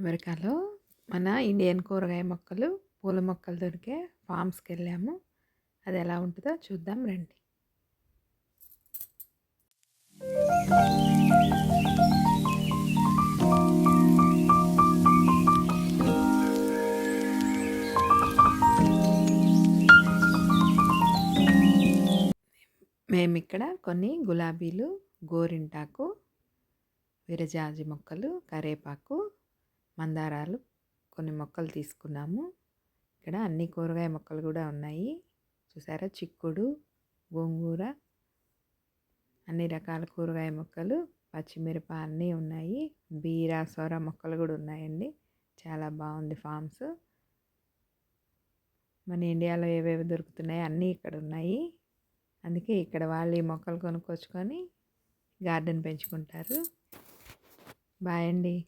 అమెరికాలో మన ఇండియన్ కూరగాయ మొక్కలు, పూల మొక్కలు దొరికే ఫామ్స్‌కెళ్ళాము. అది ఎలా ఉంటదో చూద్దాం రండి. మేమిక్కడ కొన్ని గులాబీలు, గోరింటాకు, విరజాజి మొక్కలు, కరేపాకు, మందారాలు కొన్ని మొక్కలు తీసుకున్నాము. ఇక్కడ అన్ని కూరగాయ మొక్కలు కూడా ఉన్నాయి. చూసారా, చిక్కుడు, గోంగూర, అన్ని రకాల కూరగాయ మొక్కలు, పచ్చిమిరప అన్నీ ఉన్నాయి. బీర, సొర మొక్కలు కూడా ఉన్నాయండి. చాలా బాగుంది ఫామ్స్. మన ఇండియాలో ఏవేవి దొరుకుతున్నాయో అన్నీ ఇక్కడ ఉన్నాయి. అందుకే ఇక్కడ వాళ్ళు ఈ మొక్కలు కొనుక్కొచ్చుకొని గార్డెన్ పెంచుకుంటారు. బాయ్ అండి.